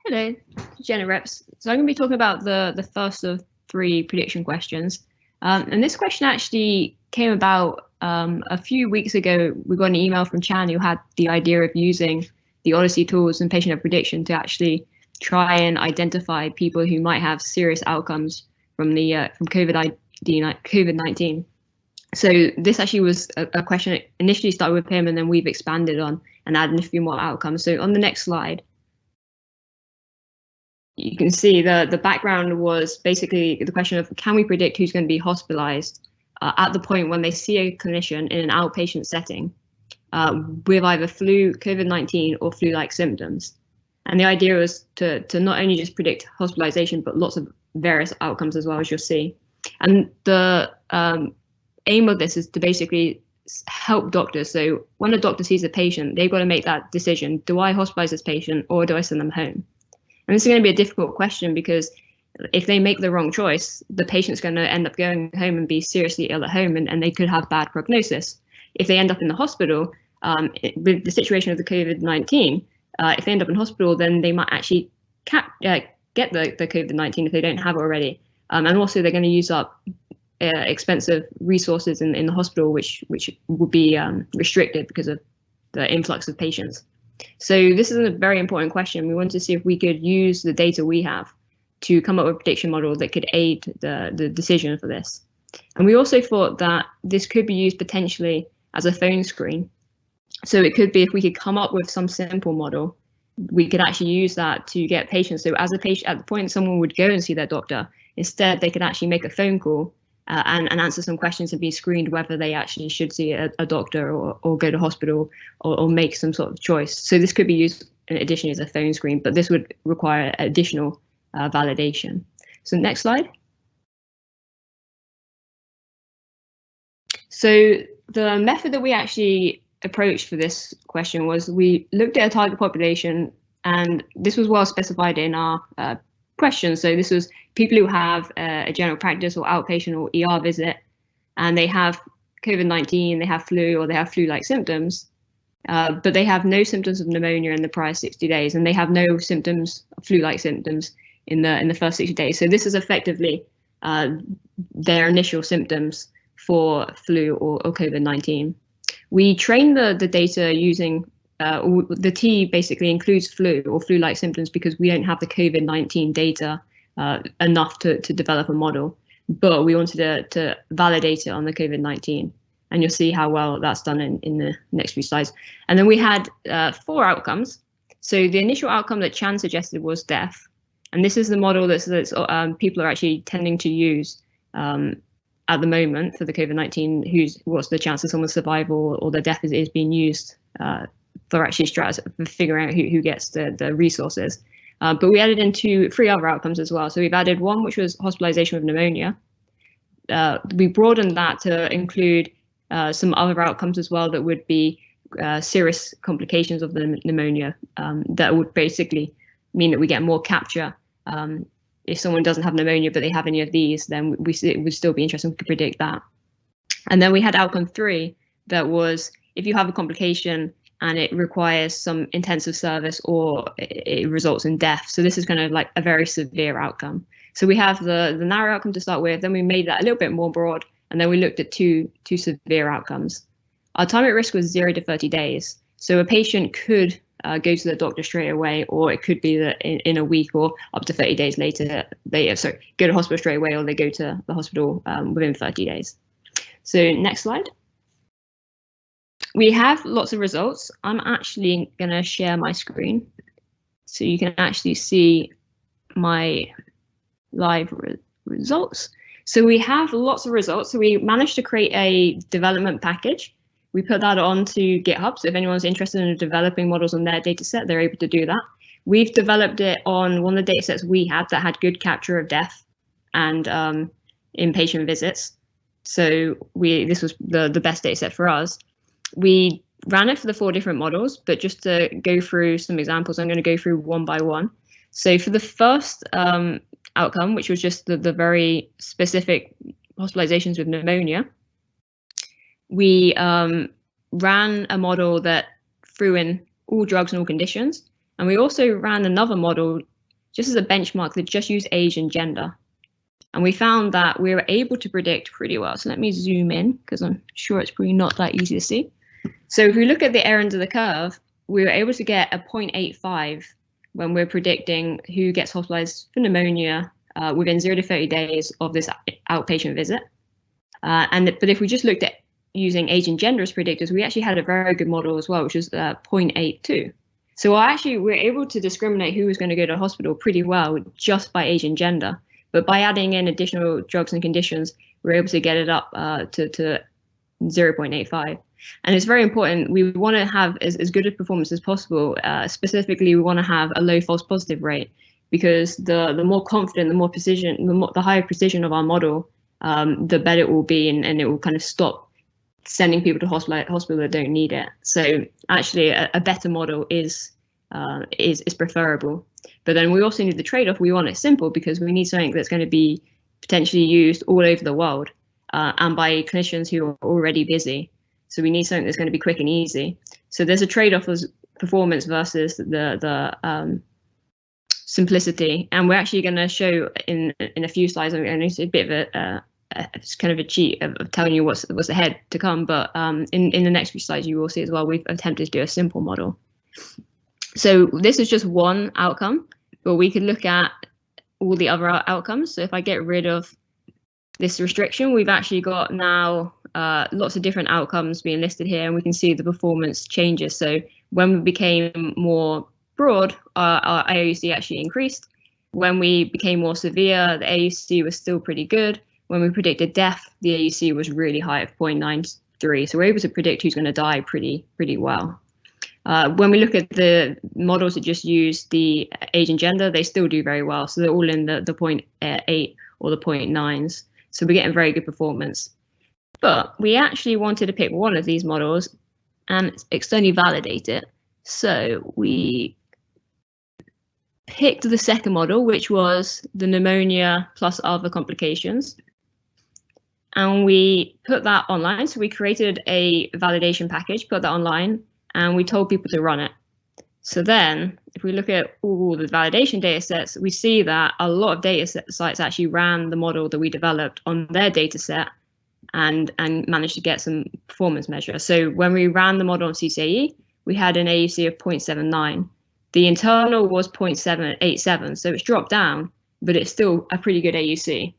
Hello, Jenna Reps. So I'm going to be talking about the first of 3 prediction questions. And this question actually came about a few weeks ago. We got an email from Chan who had the idea of using the Odyssey tools and patient health prediction to actually try and identify people who might have serious outcomes from COVID-19. So this actually was a question that initially started with him, and then we've expanded on and added a few more outcomes. So on the next slide, you can see the background was basically the question of, can we predict who's going to be hospitalized at the point when they see a clinician in an outpatient setting with either flu, COVID-19 or flu-like symptoms? And the idea was to not only just predict hospitalization, but lots of various outcomes as well, as you'll see. And the aim of this is to basically help doctors. So when a doctor sees a patient, they've got to make that decision. Do I hospitalize this patient or do I send them home? And this is going to be a difficult question, because if they make the wrong choice, the patient's going to end up going home and be seriously ill at home, and they could have bad prognosis. If they end up in the hospital, with the situation of the COVID-19, if they end up in hospital, then they might actually get the COVID-19 if they don't have it already. And also they're going to use up expensive resources in the hospital, which would be restricted because of the influx of patients. So this is a very important question. We wanted to see if we could use the data we have to come up with a prediction model that could aid the decision for this. And we also thought that this could be used potentially as a phone screen. So it could be, if we could come up with some simple model, we could actually use that to get patients. So as a patient, at the point someone would go and see their doctor, instead they could actually make a phone call and answer some questions and be screened whether they actually should see a doctor or go to hospital or make some sort of choice. So this could be used in addition as a phone screen, but this would require additional validation. So next slide. So the method that we actually approached for this question was, we looked at a target population, and this was well specified in our question. So this was people who have a general practice or outpatient or ER visit, and they have COVID-19, they have flu, or they have flu-like symptoms, but they have no symptoms of pneumonia in the prior 60 days, and they have no symptoms, flu-like symptoms, in the first 60 days. So this is effectively their initial symptoms for flu or COVID-19. We train the data using the T basically includes flu or flu-like symptoms, because we don't have the COVID-19 data enough to develop a model, but we wanted to validate it on the COVID-19, and you'll see how well that's done in the next few slides. And then we had 4 outcomes. So the initial outcome that Chan suggested was death, and this is the model that's people are actually tending to use at the moment for the COVID-19. What's the chance of someone's survival or their death is being used for actually figuring out who gets the resources. But we added in 3 other outcomes as well. So we've added one, which was hospitalization with pneumonia. We broadened that to include some other outcomes as well, that would be serious complications of the pneumonia. That would basically mean that we get more capture. If someone doesn't have pneumonia but they have any of these, then it would still be interesting to predict that. And then we had outcome 3, that was if you have a complication and it requires some intensive service or it results in death. So this is kind of like a very severe outcome. So we have the narrow outcome to start with, then we made that a little bit more broad, and then we looked at two severe outcomes. Our time at risk was 0 to 30 days. So a patient could go to the doctor straight away, or it could be that in a week or up to 30 days later, they go to hospital straight away, or they go to the hospital within 30 days. So next slide. We have lots of results. I'm actually going to share my screen so you can actually see my live results. So we have lots of results. So we managed to create a development package. We put that onto GitHub. So if anyone's interested in developing models on their data set, they're able to do that. We've developed it on one of the data sets we had that had good capture of death and inpatient visits. So this was the best data set for us. We ran it for the 4 different models, but just to go through some examples, I'm going to go through one by one. So for the first outcome, which was just the very specific hospitalizations with pneumonia, we ran a model that threw in all drugs and all conditions. And we also ran another model just as a benchmark that just used age and gender. And we found that we were able to predict pretty well. So let me zoom in because I'm sure it's probably not that easy to see. So if we look at the ends of the curve, we were able to get a 0.85 when we're predicting who gets hospitalized for pneumonia within 0 to 30 days of this outpatient visit. But if we just looked at using age and gender as predictors, we actually had a very good model as well, which was 0.82. So actually, we're able to discriminate who was going to go to hospital pretty well just by age and gender. But by adding in additional drugs and conditions, we're able to get it up to 0.85. And it's very important. We want to have as good a performance as possible. Specifically, we want to have a low false positive rate, because the more confident, the more precision, the higher precision of our model, the better it will be, and it will kind of stop sending people to hospital that don't need it. So actually, a better model is preferable. But then we also need the trade-off. We want it simple because we need something that's going to be potentially used all over the world and by clinicians who are already busy. So we need something that's going to be quick and easy. So there's a trade-off of performance versus the simplicity. And we're actually going to show in a few slides, and it's a bit of it's kind of a cheat of telling you what's ahead to come. But in the next few slides, you will see as well, we've attempted to do a simple model. So this is just one outcome, but we could look at all the other outcomes. So if I get rid of this restriction, we've actually got now lots of different outcomes being listed here, and we can see the performance changes. So when we became more broad, our AUC actually increased. When we became more severe, the AUC was still pretty good. When we predicted death, the AUC was really high at 0.93. So we're able to predict who's going to die pretty well. When we look at the models that just use the age and gender, they still do very well. So they're all in the 0.8 or the 0.9s. So we're getting very good performance. But we actually wanted to pick one of these models and externally validate it. So we picked the second model, which was the pneumonia plus other complications. And we put that online. So we created a validation package, put that online, and we told people to run it. So then if we look at all the validation data sets, we see that a lot of data sites actually ran the model that we developed on their data set and managed to get some performance measures. So when we ran the model on CCAE, we had an AUC of 0.79. The internal was 0.787, so it's dropped down, but it's still a pretty good AUC.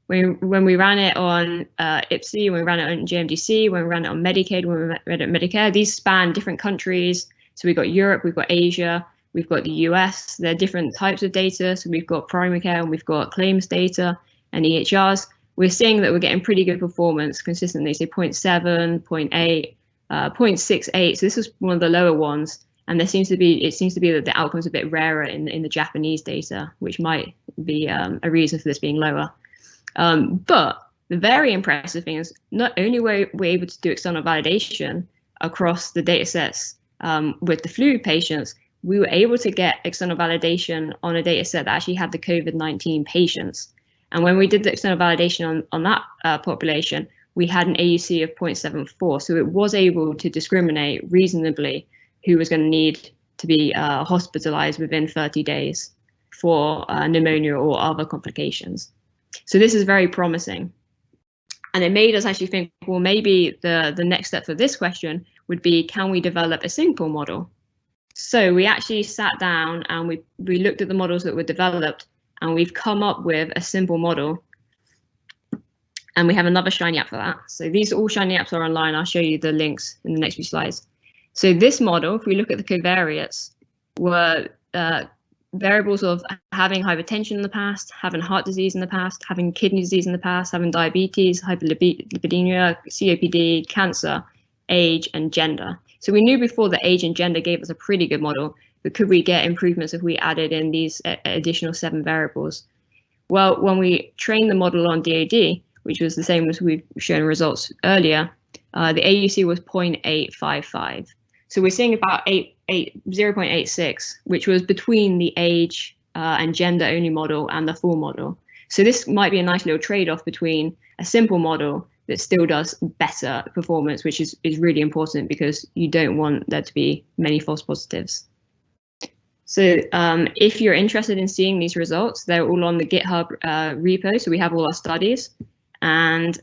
When we ran it on IPSI, when we ran it on JMDC, when we ran it on Medicaid, when we ran it on Medicare, these span different countries. So we've got Europe, we've got Asia, we've got the US. There are different types of data. So we've got primary care and we've got claims data and EHRs. We're seeing that we're getting pretty good performance consistently, say 0.7, 0.8, 0.68. So this is one of the lower ones. And it seems to be that the outcome's a bit rarer in the Japanese data, which might be a reason for this being lower. But the very impressive thing is not only were we able to do external validation across the data sets with the flu patients, we were able to get external validation on a data set that actually had the COVID-19 patients. And when we did the external validation on that population, we had an AUC of 0.74. So it was able to discriminate reasonably who was going to need to be hospitalized within 30 days for pneumonia or other complications. So this is very promising. And it made us actually think, well, maybe the next step for this question would be, can we develop a simple model? So we actually sat down and we looked at the models that were developed, and we've come up with a simple model. And we have another Shiny app for that. So these all Shiny apps are online. I'll show you the links in the next few slides. So this model, if we look at the covariates, were variables of having hypertension in the past, having heart disease in the past, having kidney disease in the past, having diabetes, hyperlipidemia, COPD, cancer, age, and gender. So we knew before that age and gender gave us a pretty good model, but could we get improvements if we added in these additional 7 variables? Well, when we trained the model on DAD, which was the same as we've shown results earlier, the AUC was 0.855. So we're seeing about 0.86, which was between the age and gender only model and the full model. So this might be a nice little trade-off between a simple model that still does better performance, which is really important because you don't want there to be many false positives. So if you're interested in seeing these results, they're all on the GitHub repo. So we have all our studies. And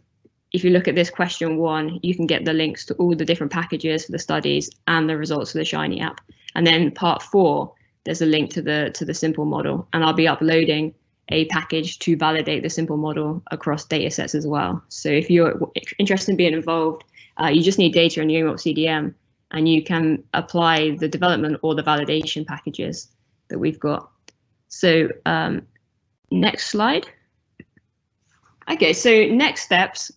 if you look at this question 1, you can get the links to all the different packages for the studies and the results for the Shiny app. And then part 4, there's a link to the simple model. And I'll be uploading a package to validate the simple model across data sets as well. So if you're interested in being involved, you just need data in your UMOP CDM, and you can apply the development or the validation packages that we've got. So next slide. Okay, so next steps.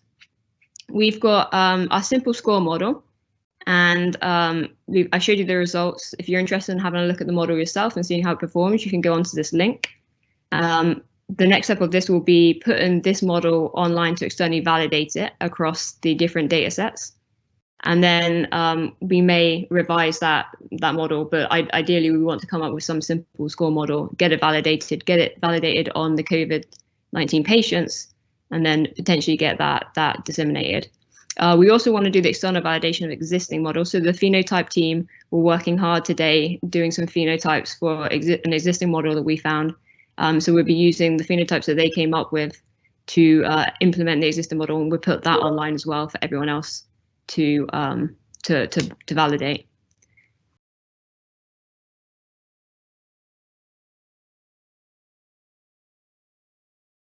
We've got our simple score model, and I showed you the results. If you're interested in having a look at the model yourself and seeing how it performs, you can go onto this link. The next step of this will be putting this model online to externally validate it across the different data sets. And then we may revise that model, but ideally we want to come up with some simple score model, get it validated on the COVID-19 patients, and then potentially get that disseminated. We also want to do the external validation of existing models. So the phenotype team were working hard today doing some phenotypes for an existing model that we found. So we'll be using the phenotypes that they came up with to implement the existing model, and we'll put that online as well for everyone else to validate.